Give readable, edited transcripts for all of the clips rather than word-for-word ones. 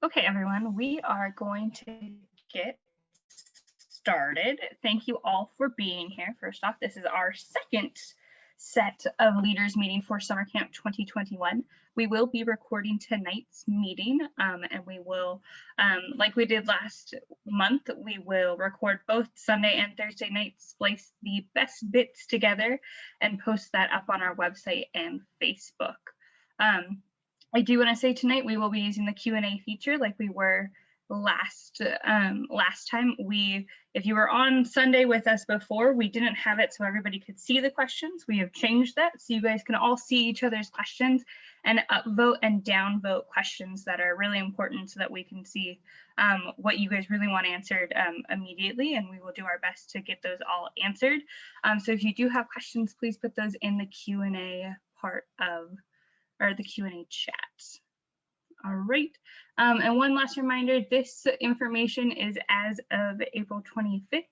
Okay, everyone, we are going to get started. Thank you all for being here. First off, this is our second set of leaders meeting for Summer Camp 2021. We will be recording tonight's meeting, and we will, like we did last month, we will record both Sunday and Thursday nights, splice the best bits together, and post that up on our website and Facebook. I do want to say tonight we will be using the Q&A feature like we were last time. If you were on Sunday with us before, we didn't have it so everybody could see the questions. We have changed that so you guys can all see each other's questions and upvote and downvote questions that are really important so that we can see what you guys really want answered immediately, and we will do our best to get those all answered. So if you do have questions, please put those in the Q&A part of or the Q&A chat. All right, and one last reminder, this information is as of April 25th.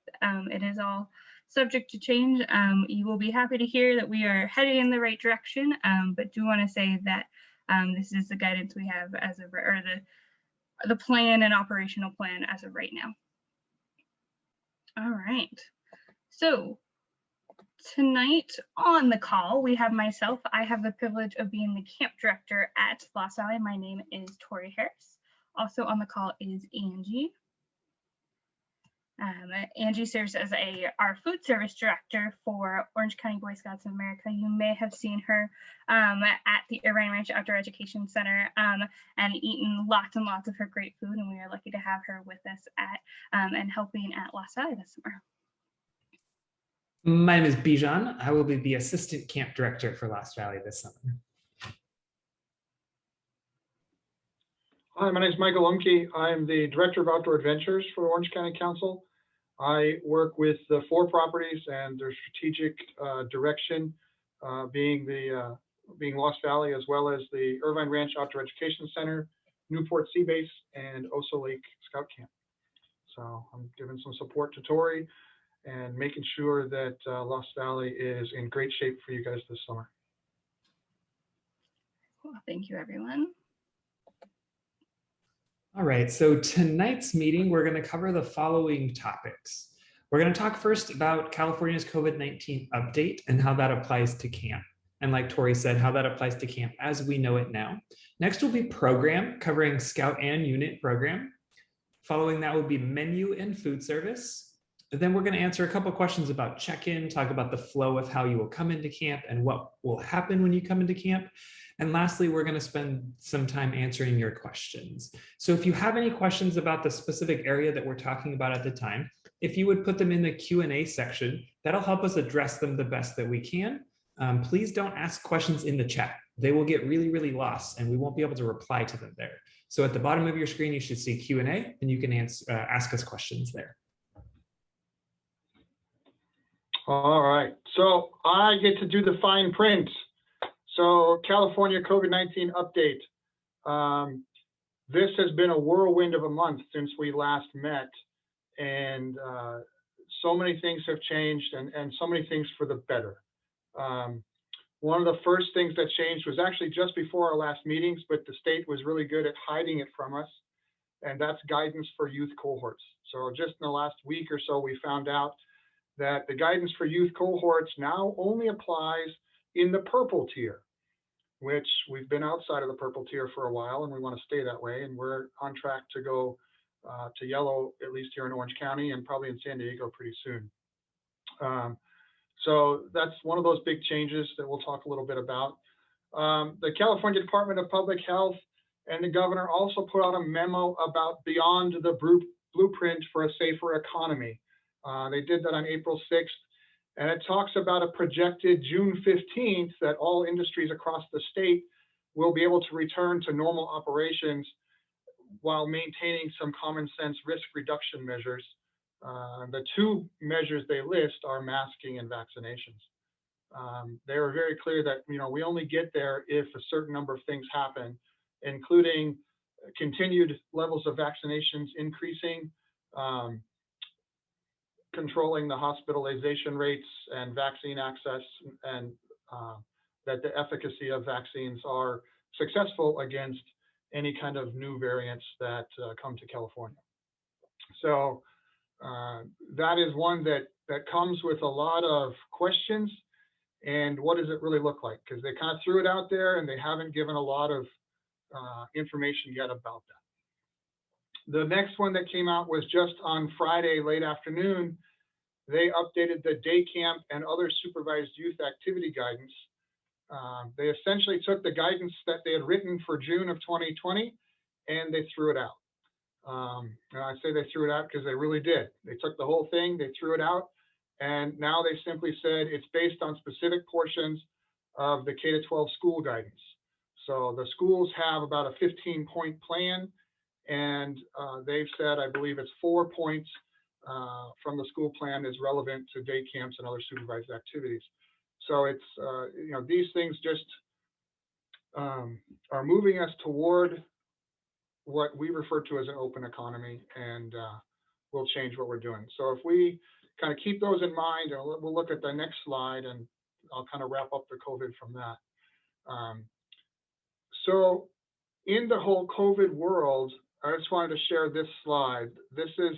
It is all subject to change. You will be happy to hear that we are heading in the right direction, but do want to say that this is the guidance we have as of, or the plan and operational plan as of right now. All right, so tonight on the call, we have myself. I have the privilege of being the camp director at Lost Valley. My name is Tori Harris. Also on the call is Angie. Angie serves as our food service director for Orange County Boy Scouts of America. You may have seen her at the Irvine Ranch Outdoor Education Center and eaten lots and lots of her great food, and we are lucky to have her with us at and helping at Lost Valley this summer. My name is Bijan. I will be the assistant camp director for Lost Valley this summer. Hi, my name is Michael Umke. I'm the director of outdoor adventures for Orange County Council. I work with the 4 properties and their strategic direction, being Lost Valley, as well as the Irvine Ranch Outdoor Education Center, Newport Sea Base, and Oso Lake Scout Camp. So I'm giving some support to Tori and making sure that Lost Valley is in great shape for you guys this summer. Cool. Thank you, everyone. All right, so tonight's meeting, we're going to cover the following topics. We're going to talk first about California's COVID-19 update and how that applies to camp. And like Tori said, how that applies to camp as we know it now. Next will be program, covering Scout and Unit program. Following that will be menu and food service. Then we're going to answer a couple questions about check-in, talk about the flow of how you will come into camp and what will happen when you come into camp. And lastly, we're going to spend some time answering your questions. So if you have any questions about the specific area that we're talking about at the time, if you would put them in the Q&A section, that'll help us address them the best that we can. Please don't ask questions in the chat. They will get really, really lost and we won't be able to reply to them there. So at the bottom of your screen, you should see Q&A and you can ask us questions there. All right, so I get to do the fine print. So California COVID-19 update. This has been a whirlwind of a month since we last met, and so many things have changed and so many things for the better. One of the first things that changed was actually just before our last meetings, but the state was really good at hiding it from us, and that's guidance for youth cohorts. So just in the last week or so, we found out that the guidance for youth cohorts now only applies in the purple tier, which we've been outside of the purple tier for a while and we want to stay that way. And we're on track to go to yellow, at least here in Orange County and probably in San Diego pretty soon. So that's one of those big changes that we'll talk a little bit about. The California Department of Public Health and the governor also put out a memo about beyond the blueprint for a safer economy. They did that on April 6th, and it talks about a projected June 15th that all industries across the state will be able to return to normal operations while maintaining some common sense risk reduction measures. The 2 measures they list are masking and vaccinations. They were very clear that we only get there if a certain number of things happen, including continued levels of vaccinations increasing, controlling the hospitalization rates and vaccine access, and that the efficacy of vaccines are successful against any kind of new variants that come to California. So that is one that comes with a lot of questions. And what does it really look like? Because they kind of threw it out there and they haven't given a lot of information yet about that. The next one that came out was just on Friday, late afternoon. They updated the day camp and other supervised youth activity guidance. They essentially took the guidance that they had written for June of 2020 and they threw it out. And I say they threw it out because they really did. They took the whole thing, they threw it out, and now they simply said it's based on specific portions of the K-12 school guidance. So the schools have about a 15-point plan, and they've said, I believe it's 4 points from the school plan is relevant to day camps and other supervised activities. So it's, these things just are moving us toward what we refer to as an open economy, and will change what we're doing. So if we kind of keep those in mind, and we'll look at the next slide, and I'll kind of wrap up the COVID from that. So in the whole COVID world, I just wanted to share this slide. This is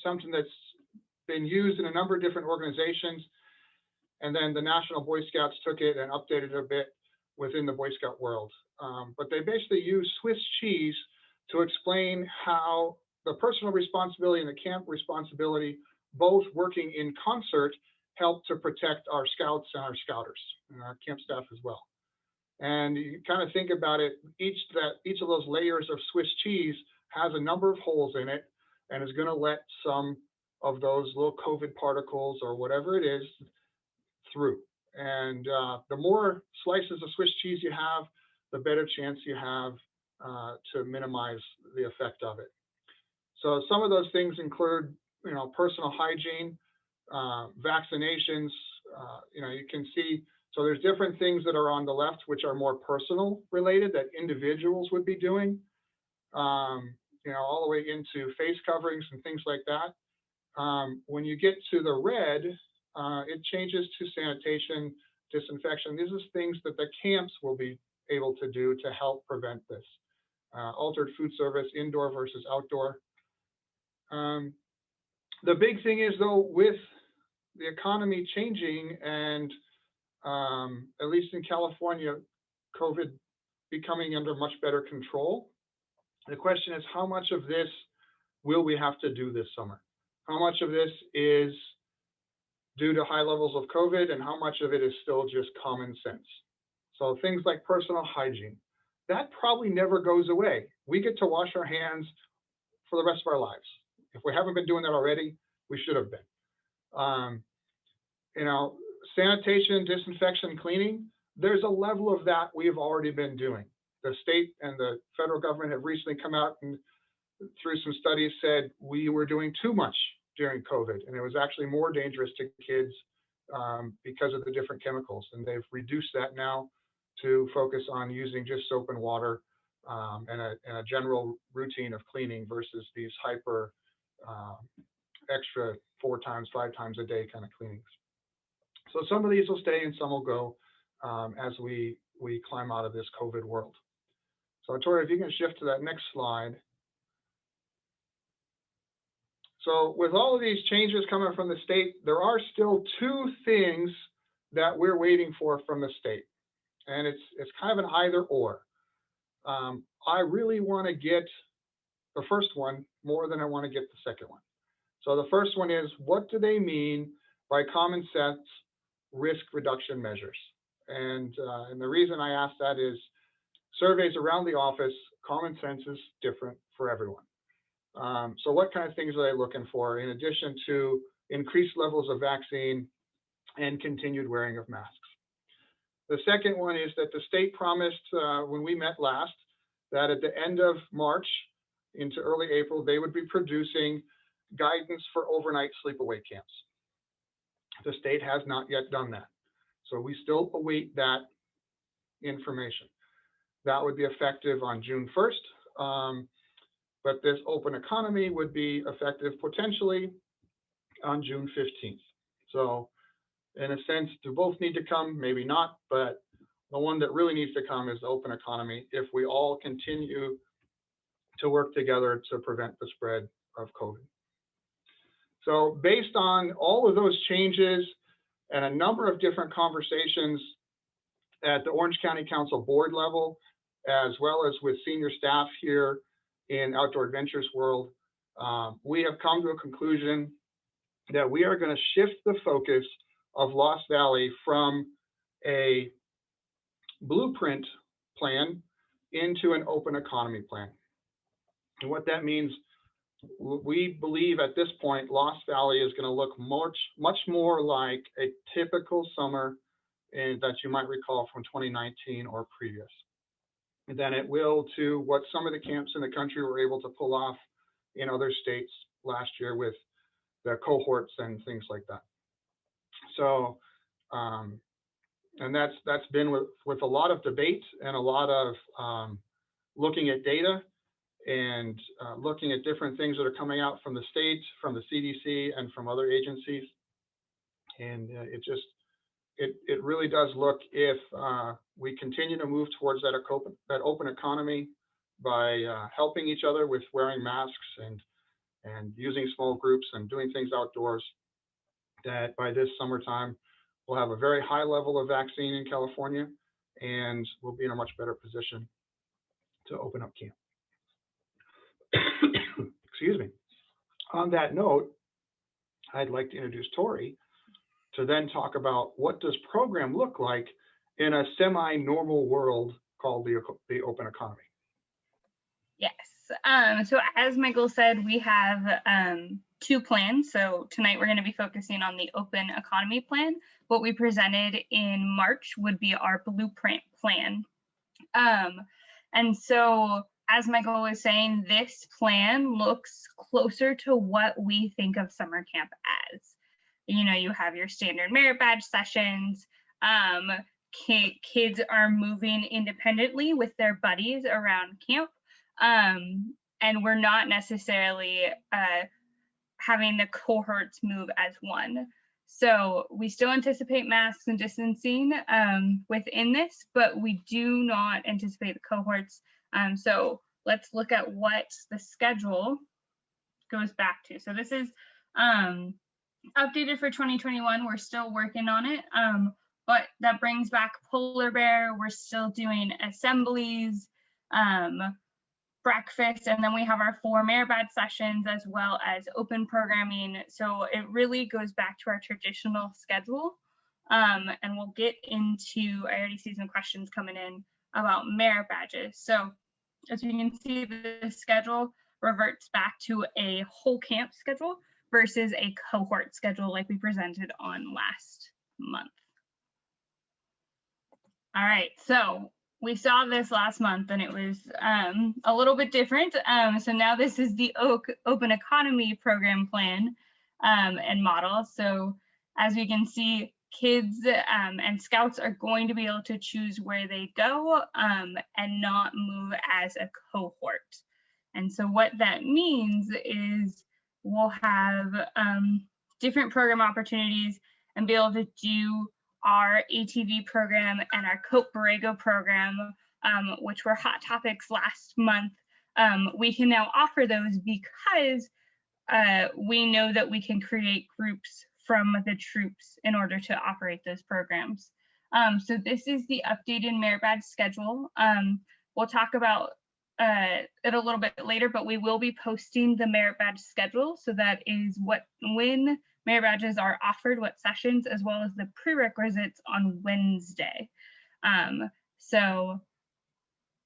something that's been used in a number of different organizations, and then the National Boy Scouts took it and updated it a bit within the Boy Scout world. But they basically use Swiss cheese to explain how the personal responsibility and the camp responsibility, both working in concert, help to protect our scouts and our scouters and our camp staff as well. And you kind of think about it, each of those layers of Swiss cheese has a number of holes in it and is going to let some of those little COVID particles or whatever it is through. And the more slices of Swiss cheese you have, the better chance you have to minimize the effect of it. So some of those things include, personal hygiene, vaccinations. You can see, so there's different things that are on the left, which are more personal related that individuals would be doing, all the way into face coverings and things like that. When you get to the red, it changes to sanitation, disinfection. These are things that the camps will be able to do to help prevent this. Altered food service, indoor versus outdoor. The big thing is, though, with the economy changing and at least in California, COVID becoming under much better control, the question is, how much of this will we have to do this summer? How much of this is due to high levels of COVID, and how much of it is still just common sense? So things like personal hygiene, that probably never goes away. We get to wash our hands for the rest of our lives. If we haven't been doing that already, we should have been. Sanitation, disinfection, cleaning, there's a level of that we have already been doing. The state and the federal government have recently come out and through some studies said we were doing too much during COVID, and it was actually more dangerous to kids because of the different chemicals. And they've reduced that now to focus on using just soap and water and a general routine of cleaning versus these hyper extra 4 times, 5 times a day kind of cleanings. So some of these will stay and some will go as we climb out of this COVID world. So Tori, if you can shift to that next slide. So with all of these changes coming from the state, there are still 2 things that we're waiting for from the state. And it's kind of an either or. I really want to get the first one more than I want to get the second one. So the first one is, what do they mean by common sense risk reduction measures? And the reason I ask that is surveys around the office, common sense is different for everyone. So what kind of things are they looking for in addition to increased levels of vaccine and continued wearing of masks? The second one is that the state promised when we met last that at the end of March into early April, they would be producing guidance for overnight sleepaway camps. The state has not yet done that. So we still await that information. That would be effective on June 1st. But this open economy would be effective potentially on June 15th. So in a sense, do both need to come? Maybe not, but the one that really needs to come is the open economy if we all continue to work together to prevent the spread of COVID. So based on all of those changes and a number of different conversations at the Orange County Council board level, as well as with senior staff here in Outdoor Adventures World, we have come to a conclusion that we are going to shift the focus of Lost Valley from a blueprint plan into an open economy plan. And what that means, we believe at this point, Lost Valley is going to look much more like a typical summer that you might recall from 2019 or previous than it will to what some of the camps in the country were able to pull off in other states last year with the cohorts and things like that. So, and that's been with a lot of debate and a lot of looking at data and looking at different things that are coming out from the state, from the CDC, and from other agencies. And it really does look, if we continue to move towards that open economy by helping each other with wearing masks and using small groups and doing things outdoors, that by this summertime, we'll have a very high level of vaccine in California, and we'll be in a much better position to open up camp. Excuse me. On that note, I'd like to introduce Tori to then talk about what does program look like in a semi-normal world called the open economy. Yes. So as Michael said, we have 2 plans. So tonight we're going to be focusing on the open economy plan. What we presented in March would be our blueprint plan. And so as Michael was saying, this plan looks closer to what we think of summer camp as. You know, you have your standard merit badge sessions. Kids are moving independently with their buddies around camp. And we're not necessarily having the cohorts move as one. So we still anticipate masks and distancing within this, but we do not anticipate the cohorts. So let's look at what the schedule goes back to. So this is updated for 2021. We're still working on it, but that brings back Polar Bear. We're still doing assemblies, breakfast, and then we have our 4 merit badge sessions as well as open programming. So it really goes back to our traditional schedule. And we'll get into, I already see some questions coming in about merit badges. So as you can see, the schedule reverts back to a whole camp schedule versus a cohort schedule like we presented on last month. All right, so we saw this last month and it was a little bit different. So now this is the open economy program plan and model. So as we can see, kids and scouts are going to be able to choose where they go and not move as a cohort. And so what that means is we'll have different program opportunities and be able to do our ATV program and our Cope Borrego program, which were hot topics last month. We can now offer those because we know that we can create groups from the troops in order to operate those programs. So this is the updated merit badge schedule. We'll talk about it a little bit later, but we will be posting the merit badge schedule. So that is when merit badges are offered, what sessions, as well as the prerequisites on Wednesday. So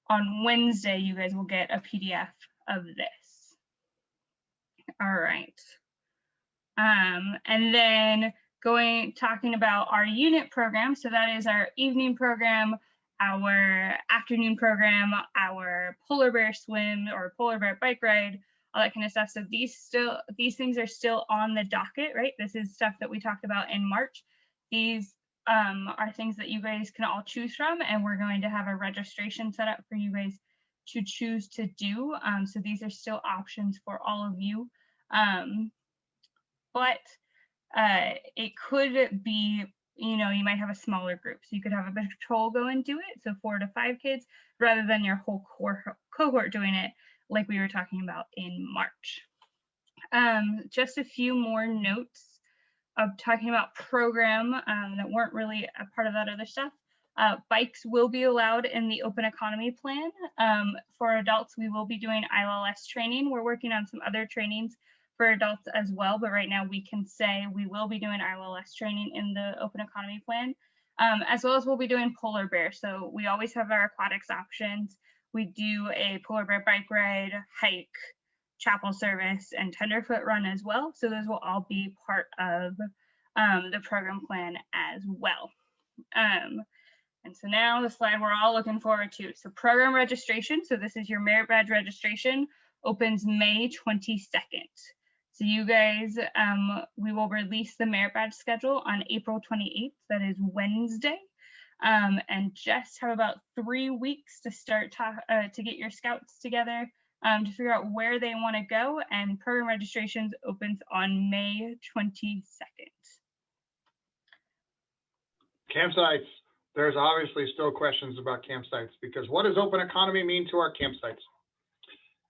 on Wednesday, you guys will get a PDF of this. All right. And then talking about our unit program. So that is our evening program, our afternoon program, our polar bear swim or polar bear bike ride, all that kind of stuff. So these things are still on the docket, right? This is stuff that we talked about in March. These are things that you guys can all choose from, and we're going to have a registration set up for you guys to choose to do. So these are still options for all of you. But it could be you know, you might have a smaller group. So you could have a patrol go and do it. So 4 to 5 kids rather than your whole cohort doing it like we were talking about in March. Just a few more notes of talking about program that weren't really a part of that other stuff. Bikes will be allowed in the open economy plan. For adults, we will be doing ILS training. We're working on some other trainings for adults as well, but right now we can say we will be doing ILS training in the open economy plan, as well as we'll be doing polar bear. So we always have our aquatics options. We do a polar bear bike ride, hike, chapel service, and tenderfoot run as well. So those will all be part of the program plan as well. And so now the slide we're all looking forward to. So program registration, so this is your merit badge registration, opens May 22nd. So you guys, we will release the merit badge schedule on April 28th, that is Wednesday. And just have about 3 weeks to start to get your scouts together to figure out where they want to go. And program registrations opens on May 22nd. Campsites. There's obviously still questions about campsites, because what does open economy mean to our campsites?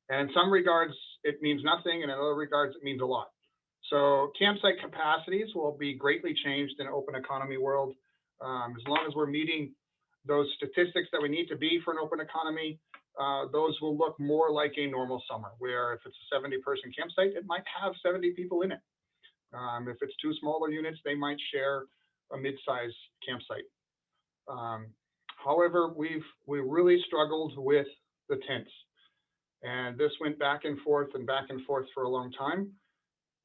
And in some regards, it means nothing, and in other regards, it means a lot. So campsite capacities will be greatly changed in open economy world. As long as we're meeting those statistics that we need to be for an open economy, those will look more like a normal summer, where if it's a 70-person campsite, it might have 70 people in it. If it's 2 smaller units, they might share a mid-size campsite. However, we really struggled with the tents, and this went back and forth for a long time.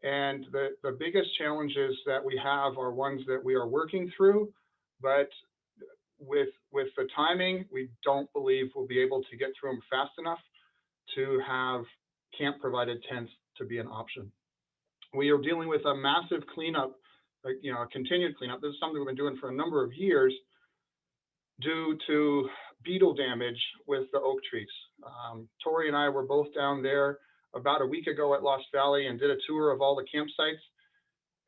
And the biggest challenges that we have are ones that we are working through, but with the timing, we don't believe we'll be able to get through them fast enough to have camp provided tents to be an option. We are dealing with a massive cleanup, you know, a continued cleanup. This is something we've been doing for a number of years due to beetle damage with the oak trees. Tori and I were both down there about a week ago at Lost Valley and did a tour of all the campsites.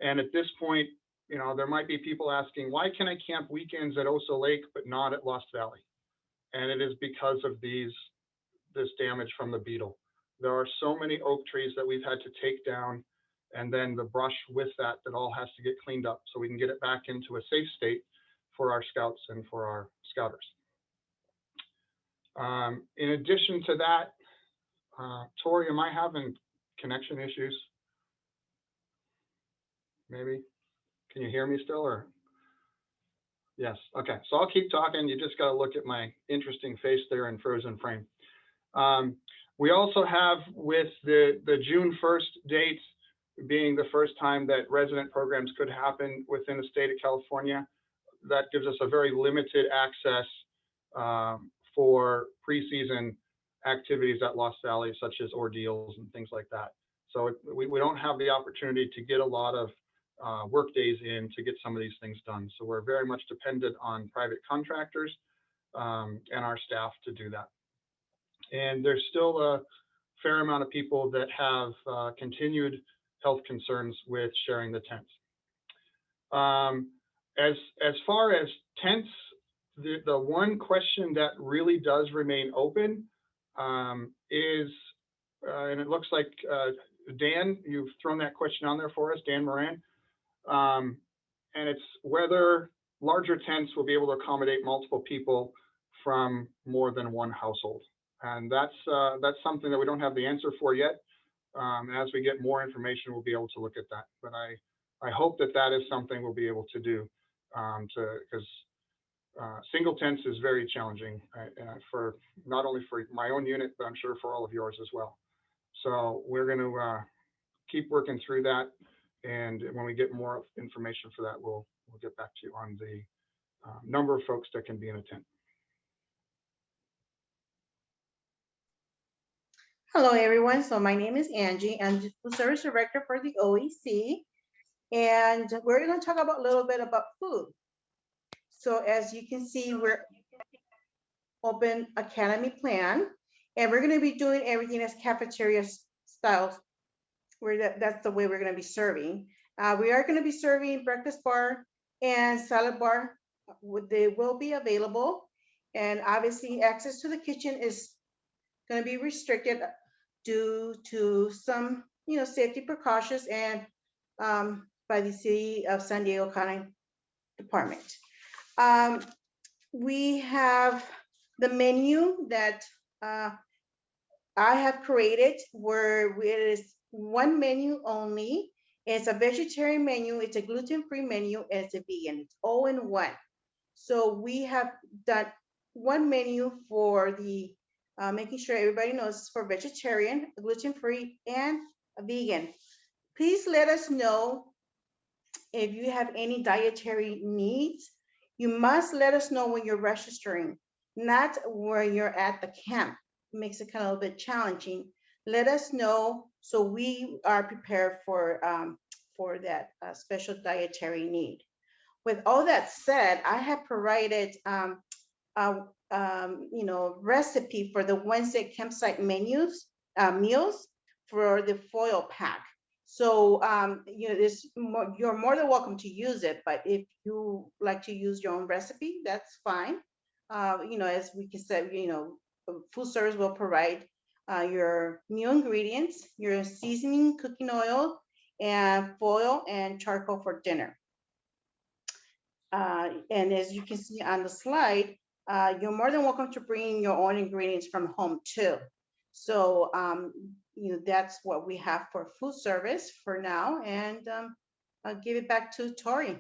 And at this point, you know, there might be people asking, why can I camp weekends at Oso Lake but not at Lost Valley? And it is because of this damage from the beetle. There are so many oak trees that we've had to take down, and then the brush with that all has to get cleaned up so we can get it back into a safe state for our scouts and for our scouters. In addition to that, Tori, am I having connection issues? Maybe. Can you hear me still, or? Yes, okay, so I'll keep talking. You just gotta look at my interesting face there in frozen frame. We also have, with the June 1st date being the first time that resident programs could happen within the state of California, that gives us a very limited access for preseason activities at Lost Valley, such as ordeals and things like that. So we don't have the opportunity to get a lot of work days in to get some of these things done. So we're very much dependent on private contractors and our staff to do that. And there's still a fair amount of people that have continued health concerns with sharing the tents. As far as tents, the one question that really does remain open is, and it looks like Dan, you've thrown that question on there for us, Dan Moran, and it's whether larger tents will be able to accommodate multiple people from more than one household. And that's something that we don't have the answer for yet. As we get more information, we'll be able to look at that. But I hope that is something we'll be able to do, because single tents is very challenging for not only for my own unit, but I'm sure for all of yours as well. So we're going to keep working through that, and when we get more information for that, we'll get back to you on the number of folks that can be in a tent. Hello, everyone. So my name is Angie. I'm the service director for the OEC, and we're going to talk about a little bit about food. So as you can see, we're open academy plan, and we're going to be doing everything as cafeteria style. That's the way we're going to be serving. We are going to be serving breakfast bar, and salad bar, they will be available. And obviously access to the kitchen is going to be restricted due to some, safety precautions and by the City of San Diego County Department. We have the menu that I have created where it is one menu only. It's a vegetarian menu, it's a gluten-free menu, and it's a vegan. It's all in one. So we have done one menu for the making sure everybody knows it's for vegetarian, gluten-free, and a vegan. Please let us know if you have any dietary needs. You must let us know when you're registering, not when you're at the camp. It makes it kind of a bit challenging. Let us know so we are prepared for that special dietary need. With all that said, I have provided recipe for the Wednesday campsite meals for the foil pack. So, you're more than welcome to use it, but if you like to use your own recipe, that's fine. As we can say, food service will provide your meal ingredients, your seasoning, cooking oil, and foil and charcoal for dinner. And as you can see on the slide, you're more than welcome to bring your own ingredients from home too. So, that's what we have for food service for now. And I'll give it back to Tori.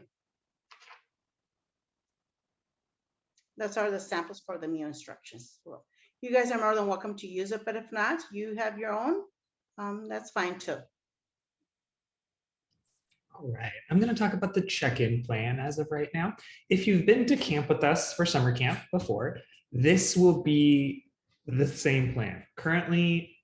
That's are the samples for the meal instructions. Well, you guys are more than welcome to use it, but if not, you have your own, that's fine too. All right, I'm going to talk about the check-in plan as of right now. If you've been to camp with us for summer camp before, this will be the same plan. Currently,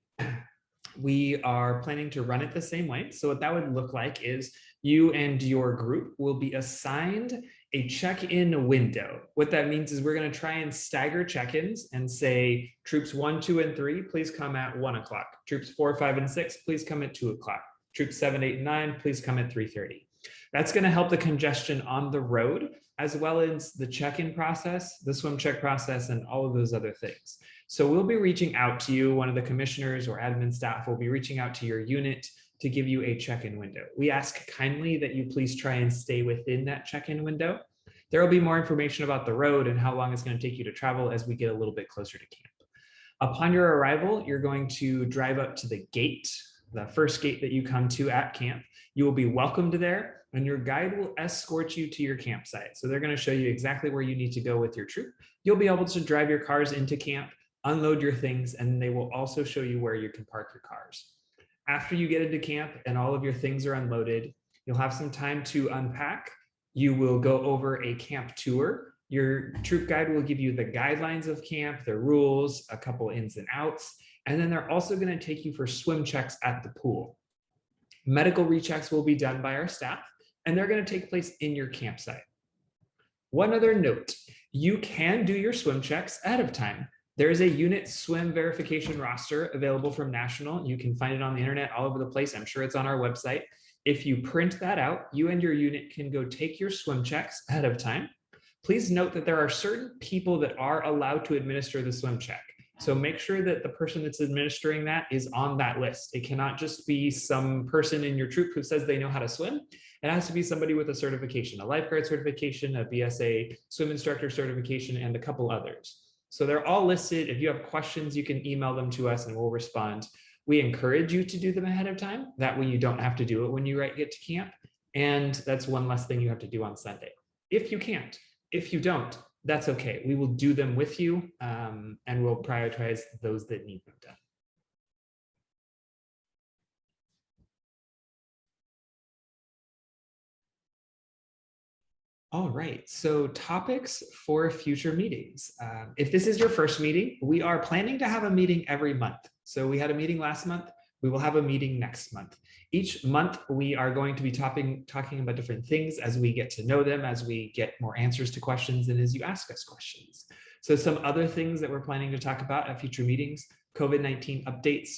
we are planning to run it the same way. So what that would look like is you and your group will be assigned a check-in window. What that means is we're going to try and stagger check-ins and say troops 1, 2, and 3, please come at 1 o'clock. Troops 4, 5, and 6, please come at 2 o'clock. Troops 7, 8, and 9, please come at 3:30. That's going to help the congestion on the road, as well as the check-in process, the swim check process, and all of those other things. So we'll be reaching out to you. One of the commissioners or admin staff will be reaching out to your unit to give you a check-in window. We ask kindly that you please try and stay within that check-in window. There will be more information about the road and how long it's going to take you to travel as we get a little bit closer to camp. Upon your arrival, you're going to drive up to the gate, the first gate that you come to at camp. You will be welcomed there, and your guide will escort you to your campsite. So they're going to show you exactly where you need to go with your troop. You'll be able to drive your cars into camp, unload your things, and they will also show you where you can park your cars. After you get into camp and all of your things are unloaded, you'll have some time to unpack. You will go over a camp tour. Your troop guide will give you the guidelines of camp, the rules, a couple ins and outs, and then they're also going to take you for swim checks at the pool. Medical rechecks will be done by our staff, and they're going to take place in your campsite. One other note, you can do your swim checks ahead of time. There is a unit swim verification roster available from National. You can find it on the internet all over the place. I'm sure it's on our website. If you print that out, you and your unit can go take your swim checks ahead of time. Please note that there are certain people that are allowed to administer the swim check. So make sure that the person that's administering that is on that list. It cannot just be some person in your troop who says they know how to swim. It has to be somebody with a certification, a lifeguard certification, a BSA swim instructor certification, and a couple others. So they're all listed. If you have questions, you can email them to us and we'll respond. We encourage you to do them ahead of time. That way you don't have to do it when you get to camp. And that's one less thing you have to do on Sunday. If you can't, if you don't, that's okay. We will do them with you and we'll prioritize those that need them done. All right, so topics for future meetings. If this is your first meeting, we are planning to have a meeting every month. So we had a meeting last month. We will have a meeting next month. Each month, we are going to be talking about different things as we get to know them, as we get more answers to questions, and as you ask us questions. So some other things that we're planning to talk about at future meetings: COVID-19 updates,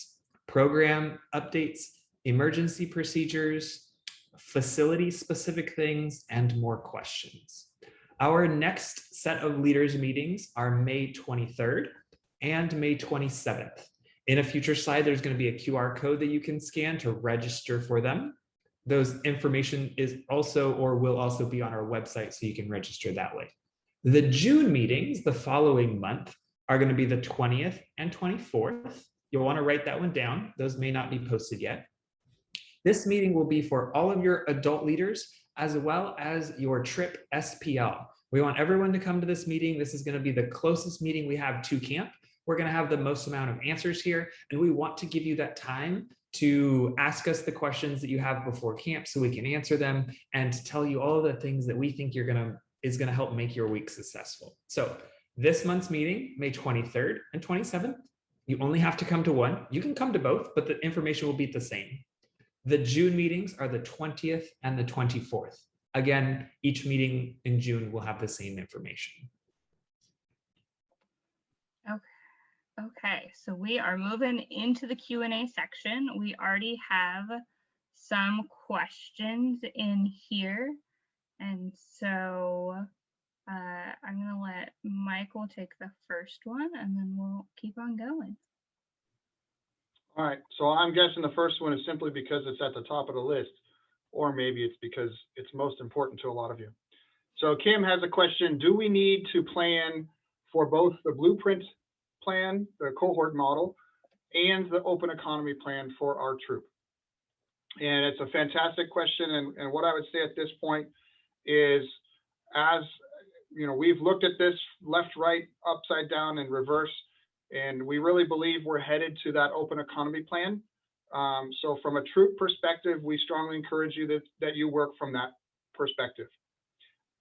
program updates, emergency procedures, facility-specific things, and more questions. Our next set of leaders meetings are May 23rd and May 27th. In a future slide, there's going to be a QR code that you can scan to register for them. Those information is also or will also be on our website, so you can register that way. The June meetings the following month are going to be the 20th and 24th. You'll want to write that one down. Those may not be posted yet. This meeting will be for all of your adult leaders as well as your TRIP SPL. We want everyone to come to this meeting. This is going to be the closest meeting we have to camp. We're going to have the most amount of answers here, and we want to give you that time to ask us the questions that you have before camp so we can answer them and to tell you all the things that we think is going to help make your week successful. So this month's meeting, May 23rd and 27th, you only have to come to one. You can come to both, but the information will be the same. The June meetings are the 20th and the 24th. Again, each meeting in June will have the same information. Okay, so we are moving into the Q&A section. We already have some questions in here. And so I'm going to let Michael take the first one, and then we'll keep on going. All right, so I'm guessing the first one is simply because it's at the top of the list, or maybe it's because it's most important to a lot of you. So Kim has a question. Do we need to plan for both the blueprint plan, the cohort model, and the open economy plan for our troop? And it's a fantastic question. And what I would say at this point is, as you know, we've looked at this left, right, upside down, and reverse, and we really believe we're headed to that open economy plan. So from a troop perspective, we strongly encourage you that you work from that perspective,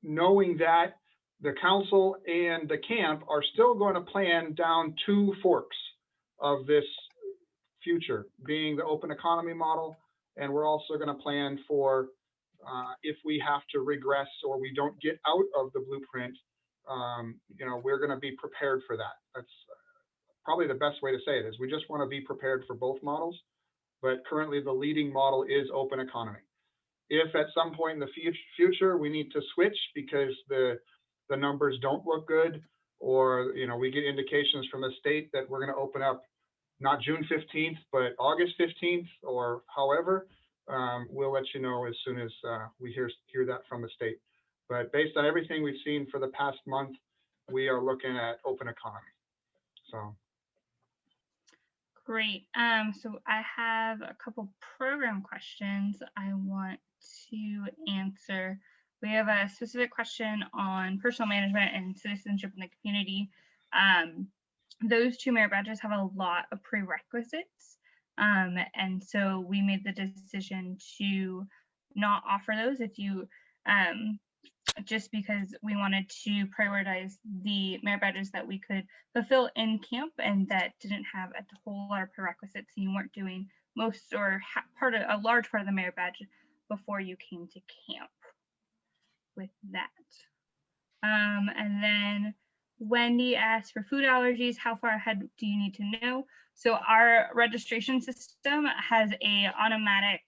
knowing that the council and the camp are still going to plan down two forks of this future, being the open economy model, and we're also going to plan for if we have to regress or we don't get out of the blueprint, you know, we're going to be prepared for that. That's probably the best way to say it, is we just want to be prepared for both models, but currently the leading model is open economy. If at some point in the future we need to switch because the numbers don't look good, or you know, we get indications from the state that we're going to open up not June 15th, but August 15th, or however, we'll let you know as soon as we hear that from the state. But based on everything we've seen for the past month, we are looking at open economy. So. Great. So I have a couple program questions I want to answer. We have a specific question on personal management and citizenship in the community. Those two merit badges have a lot of prerequisites. And so we made the decision to not offer those if you, just because we wanted to prioritize the merit badges that we could fulfill in camp and that didn't have a whole lot of prerequisites. So you weren't doing most or a large part of the merit badge before you came to camp with that. And then Wendy asked for food allergies. How far ahead do you need to know? So our registration system has a automatic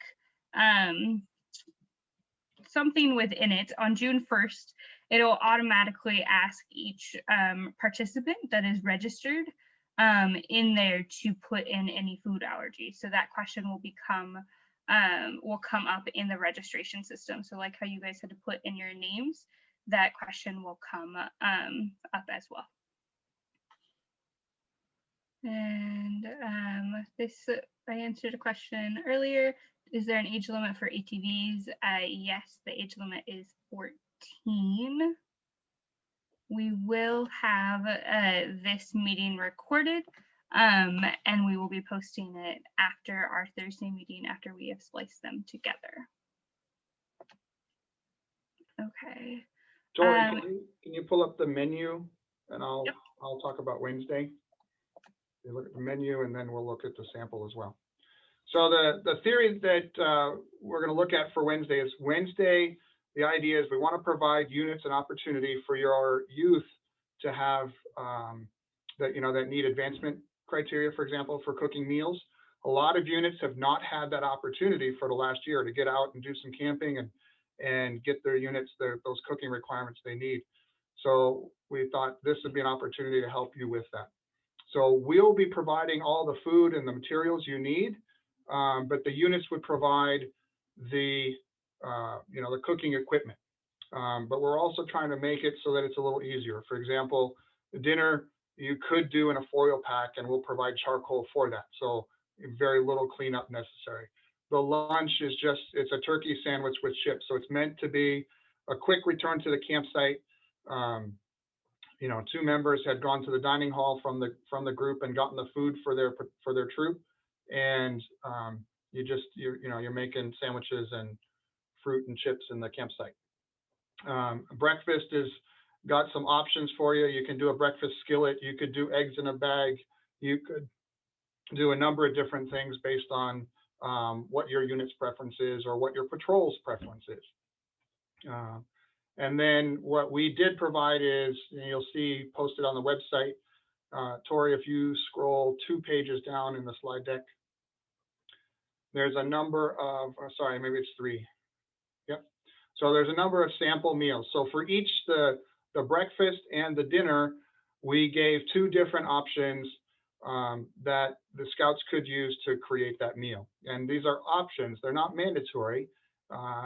something within it. On June 1st, it'll automatically ask each participant that is registered in there to put in any food allergies. So that question will come up in the registration system. So like how you guys had to put in your names, that question will come up as well. And I answered a question earlier. Is there an age limit for ATVs? Yes, the age limit is 14. We will have this meeting recorded, and we will be posting it after our Thursday meeting after we have spliced them together. Okay. Tori, can you pull up the menu, and Yep. I'll talk about Wednesday. You look at the menu, and then we'll look at the sample as well. So the theory that we're going to look at for Wednesday is the idea is we want to provide units and opportunity for your youth to have that need advancement criteria, for example, for cooking meals. a lot of units have not had that opportunity for the last year to get out and do some camping and get their units, those cooking requirements they need. So we thought this would be an opportunity to help you with that. So we'll be providing all the food and the materials you need, but the units would provide the, the cooking equipment. But we're also trying to make it so that it's a little easier. For example, the dinner you could do in a foil pack, and we'll provide charcoal for that. So very little cleanup necessary. The lunch is just, it's a turkey sandwich with chips. So it's meant to be a quick return to the campsite. Two members had gone to the dining hall from the group and gotten the food for their troop. And you're making sandwiches and fruit and chips in the campsite. Breakfast is got some options for you. You can do a breakfast skillet. You could do eggs in a bag. You could do a number of different things based on what your unit's preference is or what your patrol's preference is. And then what we did provide is, and you'll see posted on the website, Tori, if you scroll 2 pages down in the slide deck, there's a number of, sorry, maybe it's 3. Yep. So there's a number of sample meals. So for each, the breakfast and the dinner, we gave 2 different options that the scouts could use to create that meal. And these are options, they're not mandatory.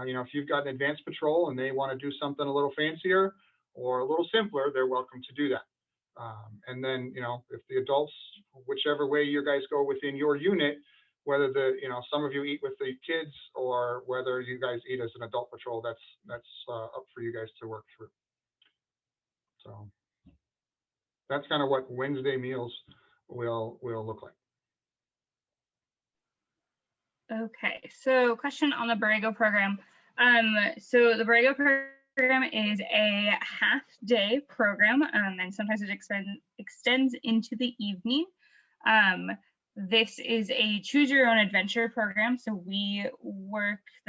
If you've got an advanced patrol and they want to do something a little fancier or a little simpler, they're welcome to do that. And then, if the adults, whichever way you guys go within your unit, whether some of you eat with the kids or whether you guys eat as an adult patrol, that's up for you guys to work through. So that's kind of what Wednesday meals will look like. Okay, so question on the Borrego program. So the Borrego program is a half-day program, and sometimes it extends into the evening. This is a choose your own adventure program. So the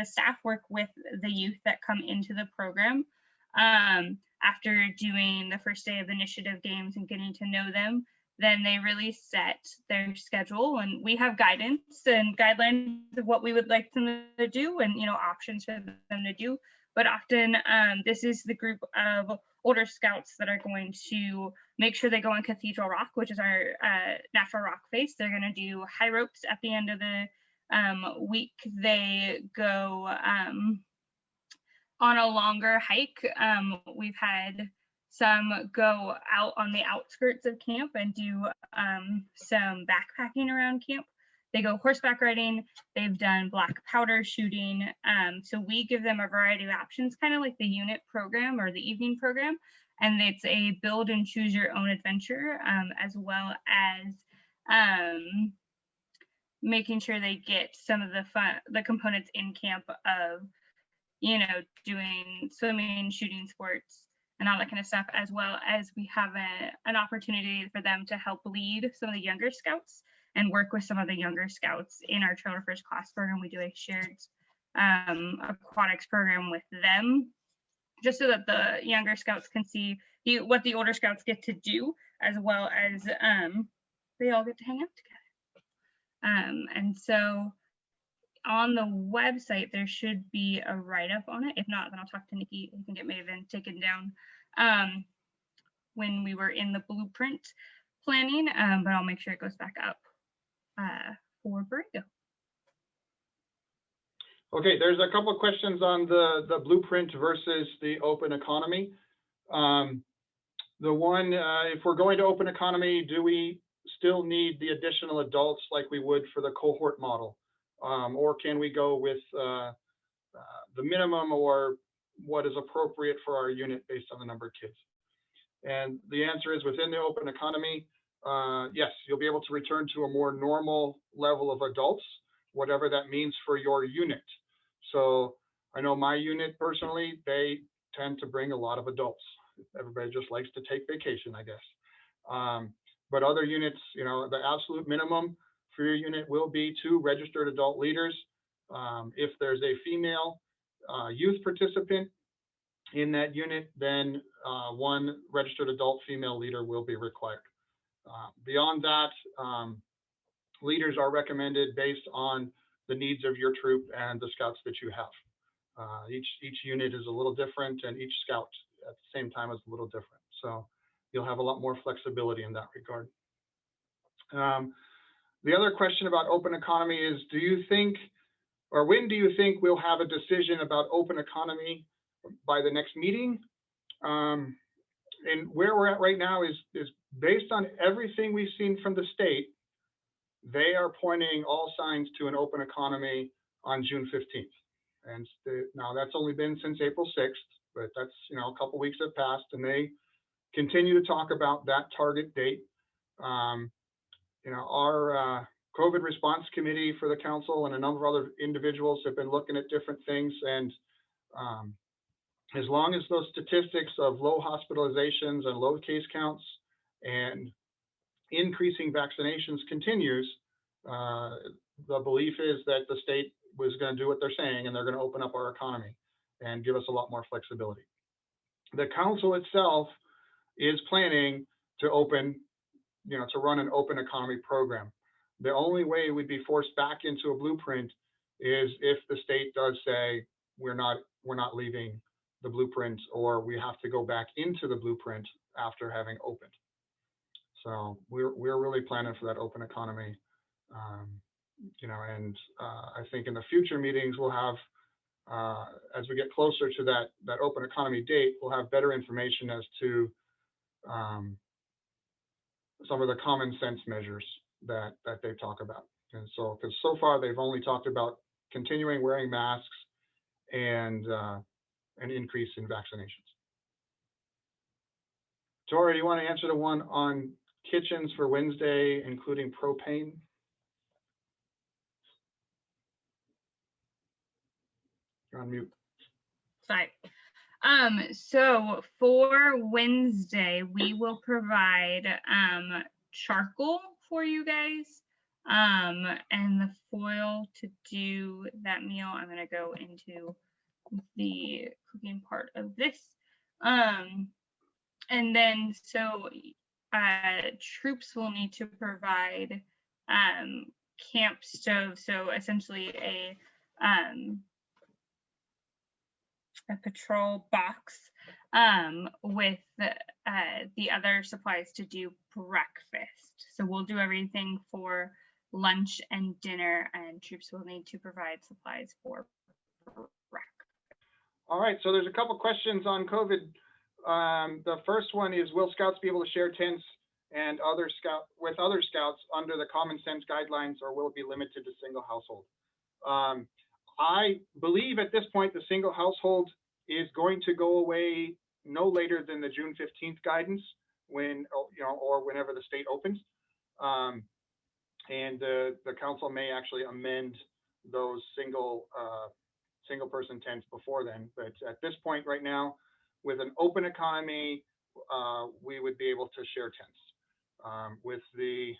staff work with the youth that come into the program. After doing the first day of initiative games and getting to know them, then they really set their schedule, and we have guidance and guidelines of what we would like them to do and options for them to do. But often this is the group of older scouts that are going to make sure they go on Cathedral Rock, which is our natural rock face. They're going to do high ropes at the end of the week. They go on a longer hike. We've had some go out on the outskirts of camp and do some backpacking around camp. They go horseback riding. They've done black powder shooting. So we give them a variety of options, kind of like the unit program or the evening program. And it's a build and choose your own adventure, as well as making sure they get some of the components in camp of, doing swimming, shooting sports, and all that kind of stuff, as well as we have an opportunity for them to help lead some of the younger scouts and work with some of the younger scouts in our Trailer First class program. We do a shared aquatics program with them, just so that the younger scouts can see what the older scouts get to do, as well as they all get to hang out together. And so on the website, there should be a write-up on it. If not, then I'll talk to Nikki. I think it may have been taken down when we were in the blueprint planning, but I'll make sure it goes back up for Borrego. Okay, there's a couple of questions on the blueprint versus the open economy. The one, if we're going to open economy, do we still need the additional adults like we would for the cohort model? Or can we go with the minimum or what is appropriate for our unit based on the number of kids? And the answer is, within the open economy, yes, you'll be able to return to a more normal level of adults, whatever that means for your unit. So I know my unit personally, they tend to bring a lot of adults. Everybody just likes to take vacation, I guess. But other units, the absolute minimum for your unit will be 2 registered adult leaders. If there's a female youth participant in that unit, then 1 registered adult female leader will be required. Beyond that, leaders are recommended based on the needs of your troop and the scouts that you have. Each unit is a little different, and each scout at the same time is a little different. So you'll have a lot more flexibility in that regard. The other question about open economy is, do you think, or when do you think we'll have a decision about open economy by the next meeting? And where we're at right now is based on everything we've seen from the state, they are pointing all signs to an open economy on June 15th. And now that's only been since April 6th, but that's, you know, a couple weeks have passed, and they continue to talk about that target date. You know, our COVID response committee for the council and a number of other individuals have been looking at different things. And as long as those statistics of low hospitalizations and low case counts and increasing vaccinations continues, the belief is that the state was going to do what they're saying, and they're going to open up our economy and give us a lot more flexibility. The council itself is planning to open, you know, to run an open economy program. The only way we'd be forced back into a blueprint is if the state does say we're not leaving the blueprint, or we have to go back into the blueprint after having opened. So we're really planning for that open economy, you know, and I think in the future meetings we'll have, as we get closer to that open economy date, we'll have better information as to some of the common sense measures that they talk about. And so, because so far they've only talked about continuing wearing masks and an increase in vaccinations. Tori, do you want to answer the one on kitchens for Wednesday, including propane? You're on mute. Sorry. So for Wednesday, we will provide charcoal for you guys, and the foil to do that meal. I'm gonna go into the cooking part of this, and then so troops will need to provide camp stove, so essentially a patrol box with the other supplies to do breakfast. So we'll do everything for lunch and dinner, and troops will need to provide supplies for breakfast. All right, so there's a couple questions on COVID. The first one is, will scouts be able to share tents and with other scouts under the common sense guidelines, or will it be limited to single household? I believe at this point the single household is going to go away no later than the June 15th guidance, when, you know, or whenever the state opens. And the council may actually amend those single person tents before then. But at this point right now, with an open economy, we would be able to share tents. With the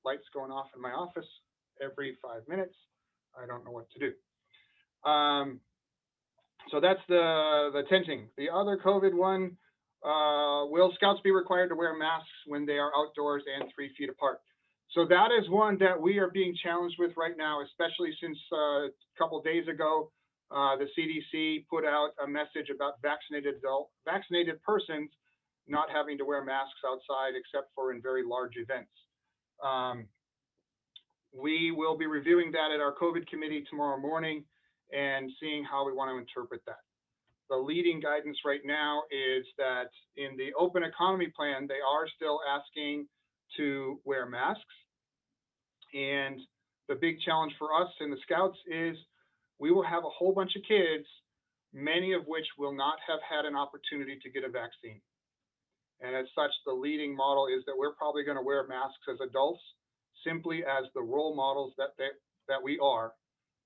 lights going off in my office every 5 minutes, I don't know what to do. So that's the tenting. The other COVID one, will scouts be required to wear masks when they are outdoors and 3 feet apart? So that is one that we are being challenged with right now, especially since a couple days ago, the CDC put out a message about vaccinated persons not having to wear masks outside except for in very large events. We will be reviewing that at our COVID committee tomorrow morning and seeing how we want to interpret that. The leading guidance right now is that in the open economy plan, they are still asking to wear masks. And the big challenge for us in the scouts is we will have a whole bunch of kids, many of which will not have had an opportunity to get a vaccine. And as such, the leading model is that we're probably going to wear masks as adults, simply as the role models that we are,